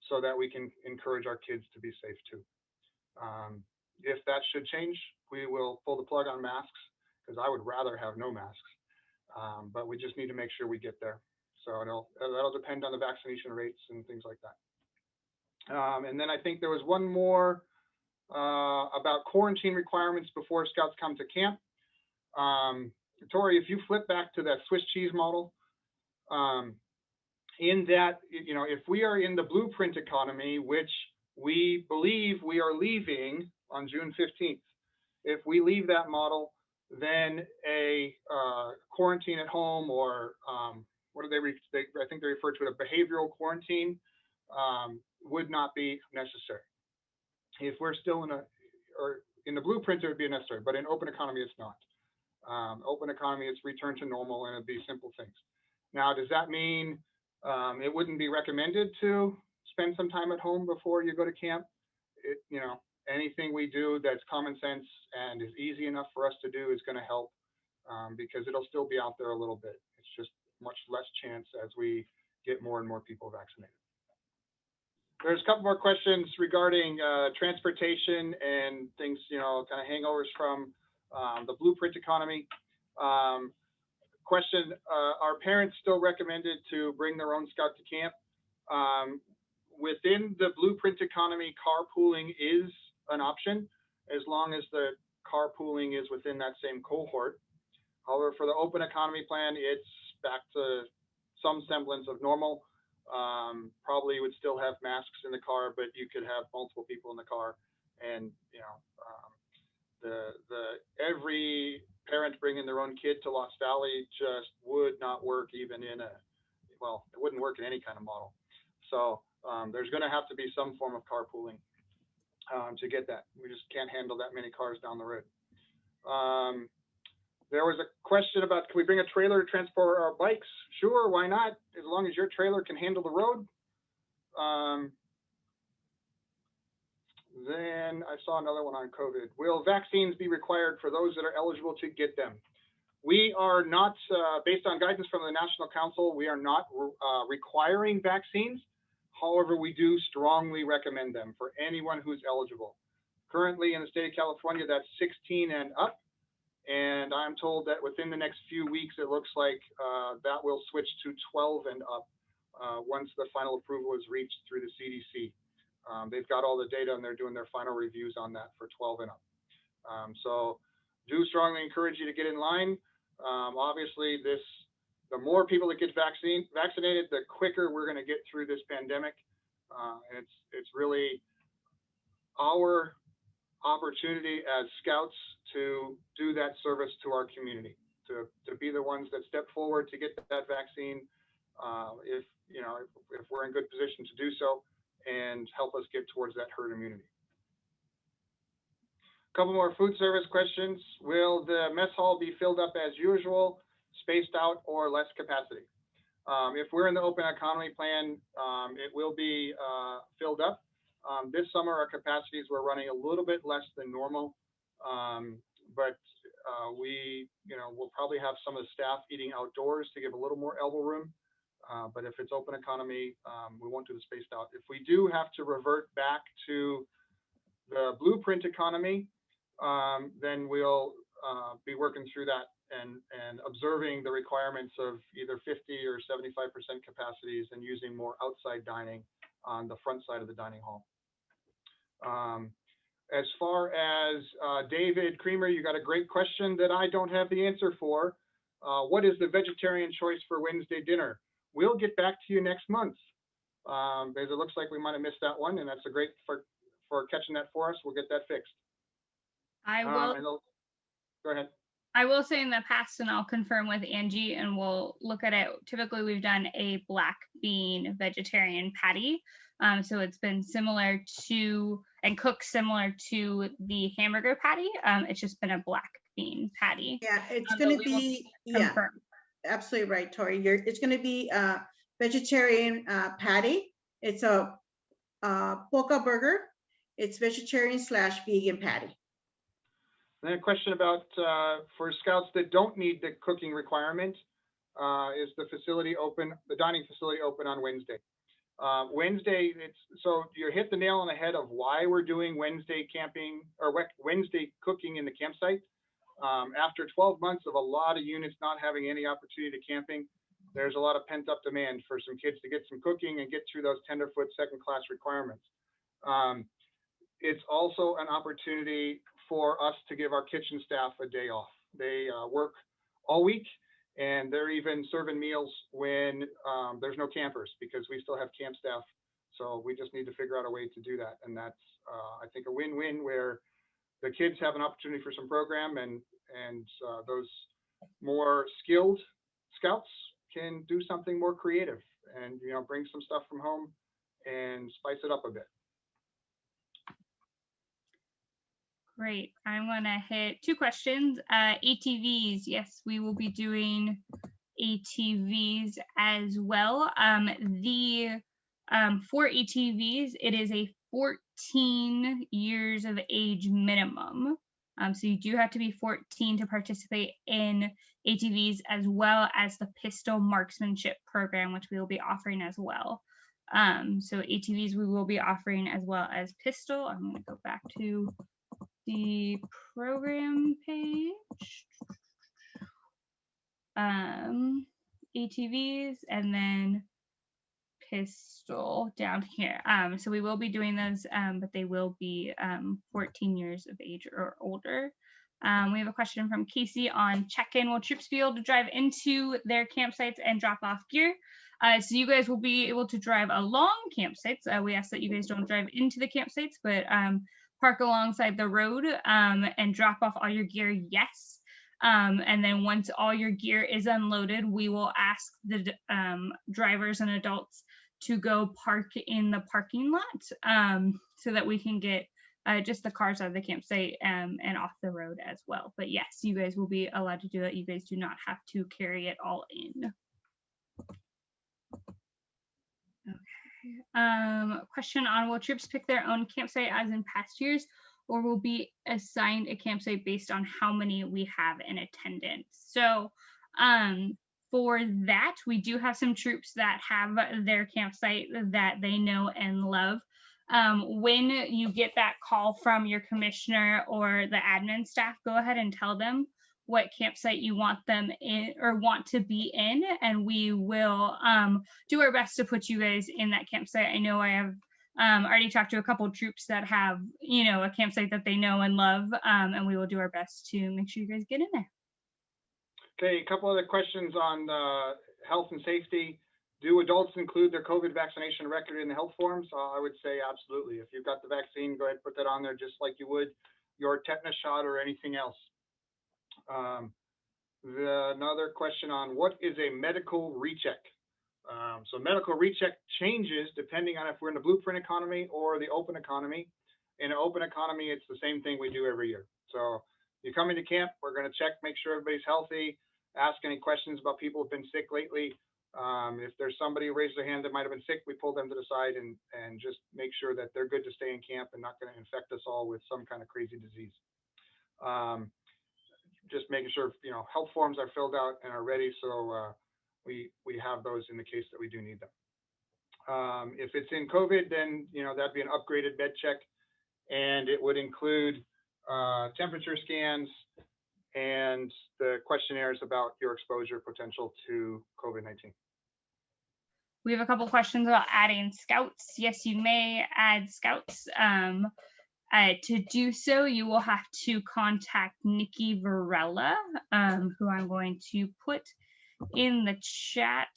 so that we can encourage our kids to be safe too. If that should change, we will pull the plug on masks, because I would rather have no masks. But we just need to make sure we get there. So that'll depend on the vaccination rates and things like that. And then I think there was one more about quarantine requirements before scouts come to camp. Tori, if you flip back to that Swiss cheese model, in that, you know, if we are in the blueprint economy, which we believe we are leaving on June 15th, if we leave that model, then a quarantine at home, or what do I think they refer to it, a behavioral quarantine, would not be necessary. If we're still in the blueprint, it would be necessary, but in open economy, it's not. Open economy, it's return to normal, and it'd be simple things. Now, does that mean it wouldn't be recommended to spend some time at home before you go to camp? You know, anything we do that's common sense and is easy enough for us to do is going to help, because it'll still be out there a little bit. It's just much less chance as we get more and more people vaccinated. There's a couple more questions regarding transportation and things, you know, kind of hangovers from the blueprint economy. Question, are parents still recommended to bring their own Scout to camp? Within the blueprint economy, carpooling is an option, as long as the carpooling is within that same cohort. However, for the open economy plan, it's back to some semblance of normal. Probably would still have masks in the car, but you could have multiple people in the car, and you know, every parent bringing their own kid to Lost Valley just would not work, even in well, it wouldn't work in any kind of model. So there's going to have to be some form of carpooling to get that. We just can't handle that many cars down the road. There was a question about, can we bring a trailer to transport our bikes? Sure, why not? As long as your trailer can handle the road. Then I saw another one on COVID. Will vaccines be required for those that are eligible to get them? We are not, based on guidance from the National Council, we are not requiring vaccines. However, we do strongly recommend them for anyone who's eligible. Currently in the state of California, that's 16 and up. And I'm told that within the next few weeks, it looks like that will switch to 12 and up once the final approval is reached through the CDC. They've got all the data and they're doing their final reviews on that for 12 and up. So do strongly encourage you to get in line. Obviously, the more people that get vaccinated, the quicker we're going to get through this pandemic. And it's really our opportunity as Scouts to do that service to our community, to be the ones that step forward to get that vaccine, if we're in good position to do so, and help us get towards that herd immunity. A couple more food service questions. Will the mess hall be filled up as usual, spaced out, or less capacity? If we're in the open economy plan, it will be filled up. This summer, our capacities were running a little bit less than normal, but we'll probably have some of the staff eating outdoors to give a little more elbow room. But if it's open economy, we won't do the spaced out. If we do have to revert back to the blueprint economy, then we'll be working through that and observing the requirements of either 50 or 75% capacities and using more outside dining on the front side of the dining hall. As far as David Creamer, you got a great question that I don't have the answer for. What is the vegetarian choice for Wednesday dinner? We'll get back to you next month, because it looks like we might have missed that one, and that's a great for catching that for us. We'll get that fixed. I will. Go ahead. I will say in the past, and I'll confirm with Angie, and we'll look at it. Typically, we've done a black bean vegetarian patty. So it's been similar to and cooked similar to the hamburger patty. It's just been a black bean patty. Yeah, it's going to be, yeah, absolutely right, Tori. It's going to be a vegetarian patty. It's a polka burger. It's vegetarian/vegan patty. Then a question about for Scouts that don't need the cooking requirement, is the facility open, the dining facility open on Wednesday? Wednesday, so you hit the nail on the head of why we're doing Wednesday camping or Wednesday cooking in the campsite. After 12 months of a lot of units not having any opportunity to camping, there's a lot of pent up demand for some kids to get some cooking and get through those tenderfoot second class requirements. It's also an opportunity for us to give our kitchen staff a day off. They work all week, And they're even serving meals when there's no campers, because we still have camp staff. So we just need to figure out a way to do that. And that's, I think, a win-win, where the kids have an opportunity for some program, and those more skilled scouts can do something more creative and, you know, bring some stuff from home and spice it up a bit. Great. I'm going to hit 2 questions. ATVs. Yes, we will be doing ATVs as well. For ATVs, it is a 14 years of age minimum. So you do have to be 14 to participate in ATVs, as well as the pistol marksmanship program, which we will be offering as well. So ATVs we will be offering, as well as pistol. I'm going to go back to the program page. ATVs, and then pistol down here. So we will be doing those, but they will be 14 years of age or older. We have a question from Casey on check-in. Will troops be able to drive into their campsites and drop off gear? So you guys will be able to drive along campsites. We ask that you guys don't drive into the campsites, but park alongside the road and drop off all your gear, yes. And then once all your gear is unloaded, we will ask the drivers and adults to go park in the parking lot so that we can get just the cars out of the campsite and off the road as well. But yes, you guys will be allowed to do it. You guys do not have to carry it all in. Okay. Question on, will troops pick their own campsite as in past years, or will be assigned a campsite based on how many we have in attendance? So for that, we do have some troops that have their campsite that they know and love. When you get that call from your commissioner or the admin staff, go ahead and tell them what campsite you want them in or want to be in, and we will do our best to put you guys in that campsite. I know I have already talked to a couple of troops that have, you know, a campsite that they know and love, and we will do our best to make sure you guys get in there. Okay, a couple other questions on health and safety. Do adults include their COVID vaccination record in the health forms? I would say absolutely. If you've got the vaccine, go ahead and put that on there just like you would your tetanus shot or anything else. Another question on what is a medical recheck? So medical recheck changes depending on if we're in the blueprint economy or the open economy. In an open economy, it's the same thing we do every year. So you come into camp, we're going to check, make sure everybody's healthy, ask any questions about people who've been sick lately. If there's somebody who raises their hand that might have been sick, we pull them to the side and just make sure that they're good to stay in camp and not going to infect us all with some kind of crazy disease. Just making sure, you know, health forms are filled out and are ready, so we have those in the case that we do need them. If it's in COVID, then, you know, that'd be an upgraded med check, and it would include temperature scans and the questionnaires about your exposure potential to COVID-19. We have a couple questions about adding scouts. Yes, you may add scouts. To do so, you will have to contact Nikki Varela, who I'm going to put in the chat,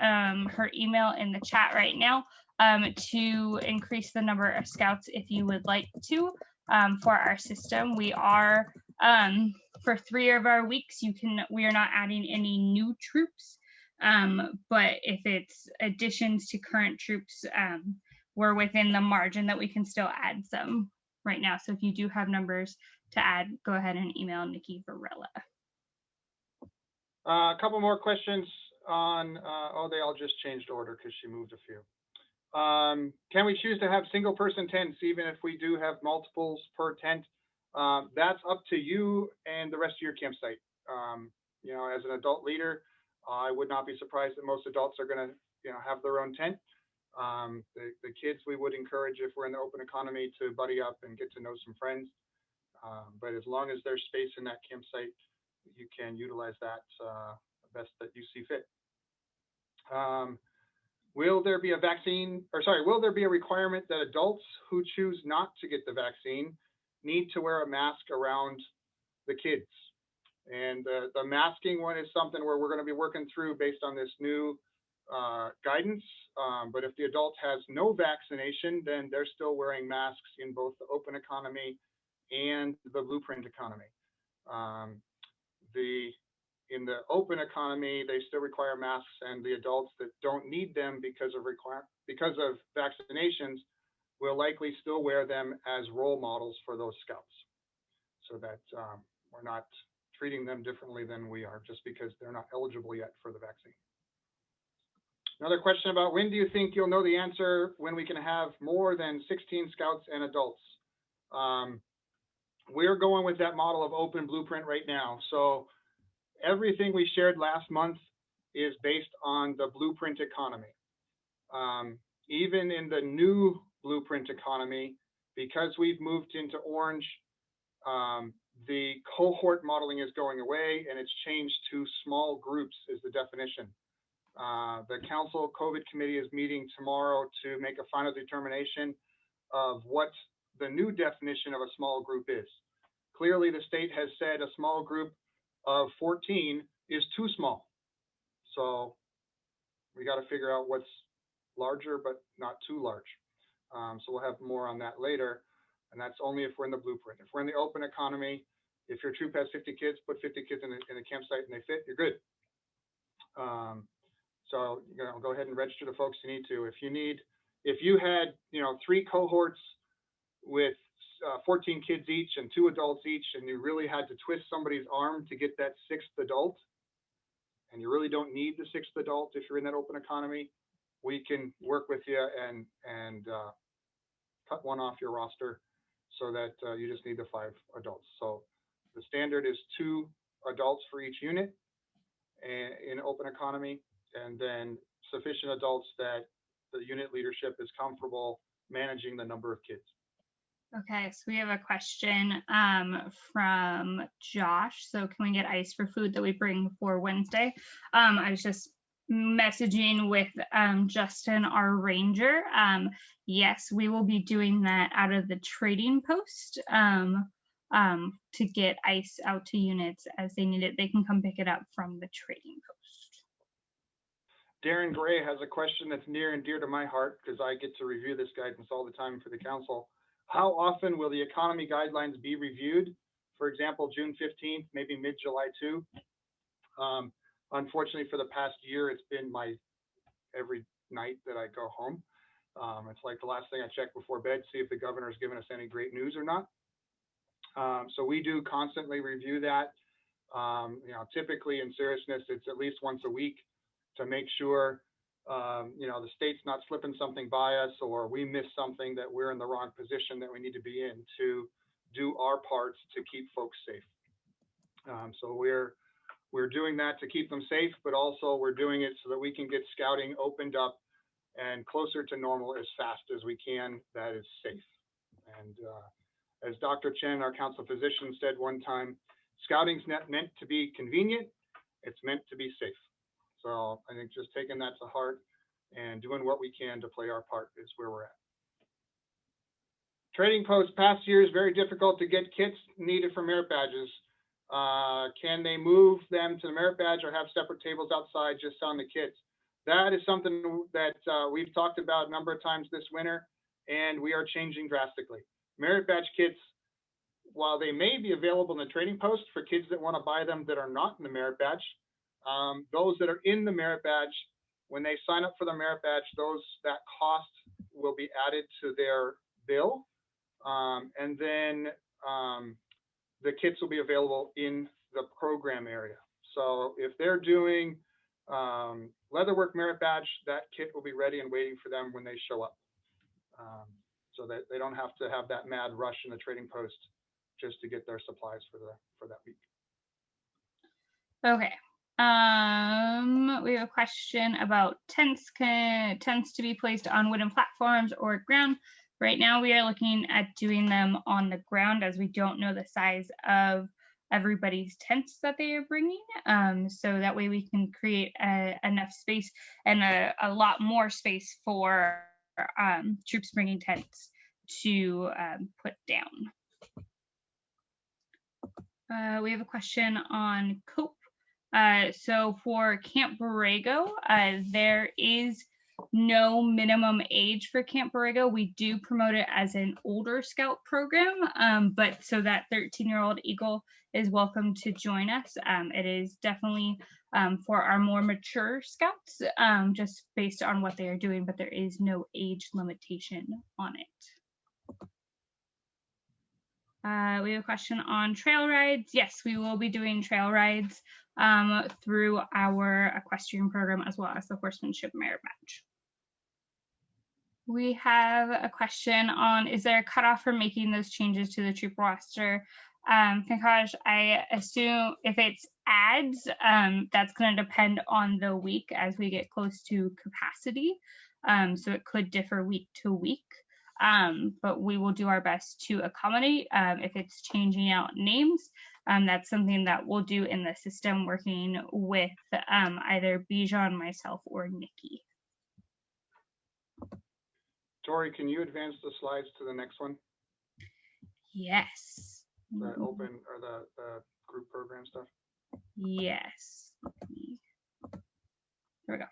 her email in the chat right now, to increase the number of scouts if you would like to, for our system. We are, for 3 of our weeks, we are not adding any new troops, but if it's additions to current troops, we're within the margin that we can still add some right now. So if you do have numbers to add, go ahead and email Nikki Varela. A couple more questions on, they all just changed order because she moved a few. Can we choose to have single person tents even if we do have multiples per tent? That's up to you and the rest of your campsite. You know, as an adult leader, I would not be surprised that most adults are going to, you know, have their own tent. The kids, we would encourage, if we're in the open economy, to buddy up and get to know some friends. But as long as there's space in that campsite, you can utilize that best that you see fit. Will there be a will there be a requirement that adults who choose not to get the vaccine need to wear a mask around the kids? And the masking one is something where we're going to be working through based on this new guidance. But if the adult has no vaccination, then they're still wearing masks in both the open economy and the blueprint economy. In the open economy, they still require masks, and the adults that don't need them because of vaccinations will likely still wear them as role models for those scouts, so that we're not treating them differently than we are just because they're not eligible yet for the vaccine. Another question about when do you think you'll know the answer when we can have more than 16 scouts and adults? We're going with that model of open blueprint right now. So everything we shared last month is based on the blueprint economy. Even in the new blueprint economy, because we've moved into orange, the cohort modeling is going away and it's changed to small groups is the definition. The council COVID committee is meeting tomorrow to make a final determination of what the new definition of a small group is. Clearly, the state has said a small group of 14 is too small. So we got to figure out what's larger, but not too large. So we'll have more on that later. And that's only if we're in the blueprint. If we're in the open economy, if your troop has 50 kids, put 50 kids in a campsite and they fit, you're good. So go ahead and register the folks you need to. If you had 3 cohorts with 14 kids each and 2 adults each, and you really had to twist somebody's arm to get that 6th adult, and you really don't need the 6th adult if you're in that open economy, we can work with you and cut one off your roster so that you just need the 5 adults. So the standard is 2 adults for each unit in open economy, and then sufficient adults that the unit leadership is comfortable managing the number of kids. Okay, so we have a question from Josh. So can we get ice for food that we bring for Wednesday? I was just messaging with Justin, our ranger. Yes, we will be doing that out of the trading post to get ice out to units as they need it. They can come pick it up from the trading post. Darren Gray has a question that's near and dear to my heart because I get to review this guidance all the time for the council. How often will the economy guidelines be reviewed? For example, June 15th, maybe mid-July too. Unfortunately, for the past year, it's been my every night that I go home. It's like the last thing I check before bed, see if the governor's given us any great news or not. So we do constantly review that. Typically in seriousness, it's at least once a week to make sure the state's not slipping something by us, or we miss something that we're in the wrong position that we need to be in to do our parts to keep folks safe. So we're doing that to keep them safe, but also we're doing it so that we can get scouting opened up and closer to normal as fast as we can. That is safe. And as Dr. Chen, our council physician, said one time, scouting's not meant to be convenient, it's meant to be safe. So I think just taking that to heart and doing what we can to play our part is where we're at. Trading post past years, very difficult to get kits needed for merit badges. Can they move them to the merit badge or have separate tables outside just on the kits? That is something that we've talked about a number of times this winter, and we are changing drastically. Merit badge kits, while they may be available in the trading post for kids that want to buy them that are not in the merit badge, those that are in the merit badge, when they sign up for the merit badge, that cost will be added to their bill, and then the kits will be available in the program area. So if they're doing leatherwork merit badge, that kit will be ready and waiting for them when they show up, so that they don't have to have that mad rush in the trading post just to get their supplies for that week. Okay. We have a question about tents to be placed on wooden platforms or ground. Right now we are looking at doing them on the ground as we don't know the size of everybody's tents that they are bringing. So that way we can create enough space and a lot more space for troops bringing tents to put down. We have a question on COPE. So for Camp Borrego, there is no minimum age for Camp Borrego. We do promote it as an older scout program, but so that 13-year-old Eagle is welcome to join us. It is definitely for our more mature scouts, just based on what they are doing, but there is no age limitation on it. We have a question on trail rides. Yes, we will be doing trail rides through our equestrian program as well as the horsemanship merit badge. We have a question on, is there a cutoff for making those changes to the troop roster? Pankaj, I assume if it's ads, that's going to depend on the week as we get close to capacity. So it could differ week to week. But we will do our best to accommodate. If it's changing out names, that's something that we'll do in the system working with either Bijan, myself, or Nikki. Tori, can you advance the slides to the next one? Yes. The open or the group program stuff? Yes. Here we go.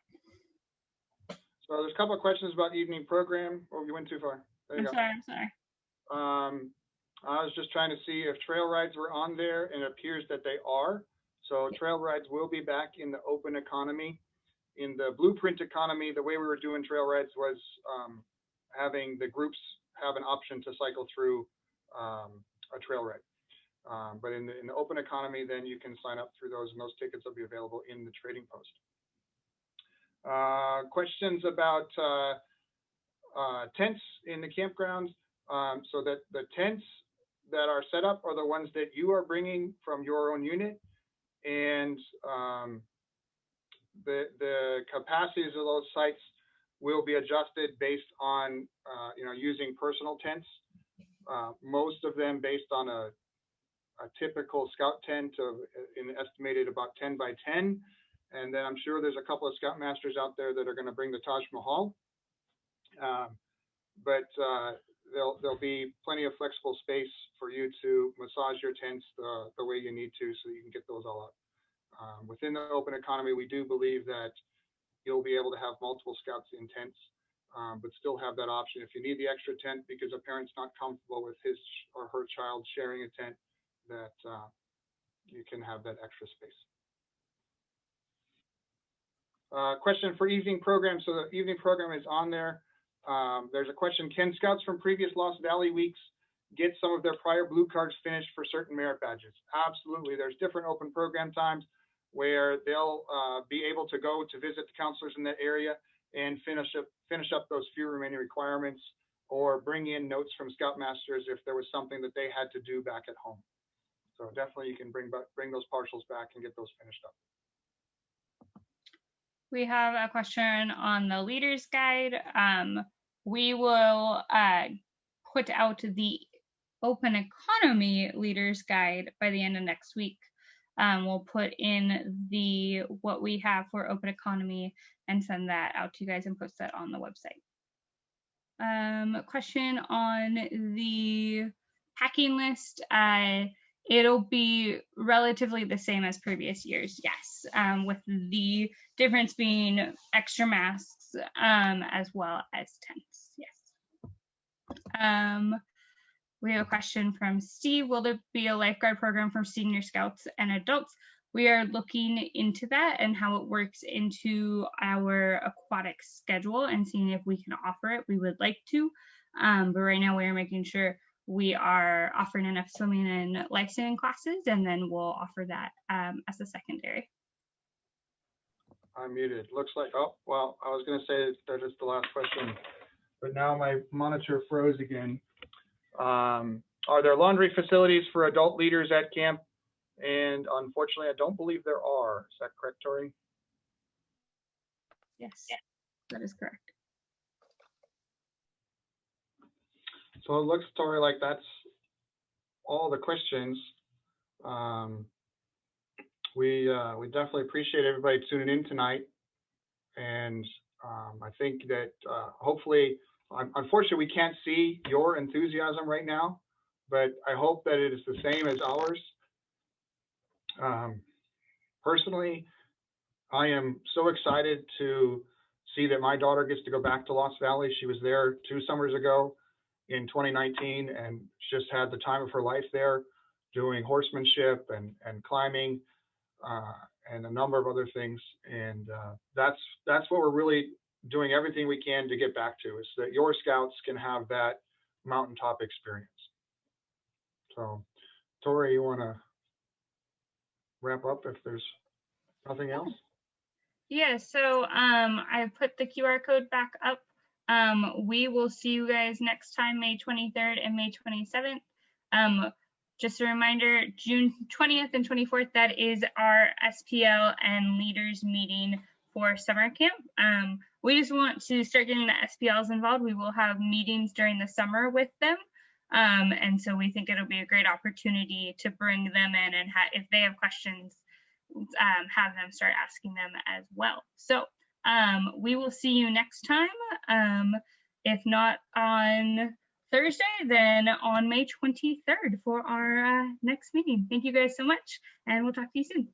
So there's a couple of questions about evening program. Oh, you went too far. There you go. I'm sorry. I was just trying to see if trail rides were on there, and it appears that they are. So trail rides will be back in the open economy. In the blueprint economy, the way we were doing trail rides was having the groups have an option to cycle through a trail ride. But in the open economy, then you can sign up through those, and those tickets will be available in the trading post. Questions about tents in the campgrounds. So that the tents that are set up are the ones that you are bringing from your own unit, and the capacities of those sites will be adjusted based on using personal tents. Most of them based on a typical scout tent of estimated about 10 by 10. And then I'm sure there's a couple of scoutmasters out there that are going to bring the Taj Mahal. But there'll be plenty of flexible space for you to massage your tents the way you need to, so you can get those all up. Within the open economy, we do believe that you'll be able to have multiple scouts in tents, but still have that option. If you need the extra tent because a parent's not comfortable with his or her child sharing a tent, that you can have that extra space. Question for evening program. So the evening program is on there. There's a question, can scouts from previous Lost Valley weeks get some of their prior blue cards finished for certain merit badges? Absolutely. There's different open program times where they'll be able to go to visit the counselors in that area and finish up those few remaining requirements, or bring in notes from scoutmasters if there was something that they had to do back at home. So definitely you can bring those partials back and get those finished up. We have a question on the leader's guide. We will put out the open economy leader's guide by the end of next week. We'll put in what we have for open economy and send that out to you guys and post that on the website. Question on the packing list. It'll be relatively the same as previous years, yes, with the difference being extra masks as well as tents, yes. We have a question from Steve. Will there be a lifeguard program for senior scouts and adults? We are looking into that and how it works into our aquatic schedule and seeing if we can offer it. We would like to, but right now we are making sure we are offering enough swimming and life-saving classes, and then we'll offer that as a secondary. I'm muted. Looks like, oh, well, I was going to say that is the last question, but now my monitor froze again. Are there laundry facilities for adult leaders at camp? And unfortunately, I don't believe there are. Is that correct, Tori? Yes, that is correct. So it looks, Tori, like that's all the questions. We definitely appreciate everybody tuning in tonight. And I think that hopefully, unfortunately, we can't see your enthusiasm right now, but I hope that it is the same as ours. Personally, I am so excited to see that my daughter gets to go back to Lost Valley. She was there 2 summers ago in 2019 and just had the time of her life there, doing horsemanship and climbing and a number of other things. And that's what we're really doing everything we can to get back to, is that your scouts can have that mountaintop experience. So, Tori, you want to wrap up if there's nothing else? Yeah, so I put the QR code back up. We will see you guys next time, May 23rd and May 27th. Just a reminder, June 20th and 24th, that is our SPL and leaders meeting for summer camp. We just want to start getting the SPLs involved. We will have meetings during the summer with them. And so we think it'll be a great opportunity to bring them in, and if they have questions, have them start asking them as well. So we will see you next time. If not on Thursday, then on May 23rd for our next meeting. Thank you guys so much, and we'll talk to you soon.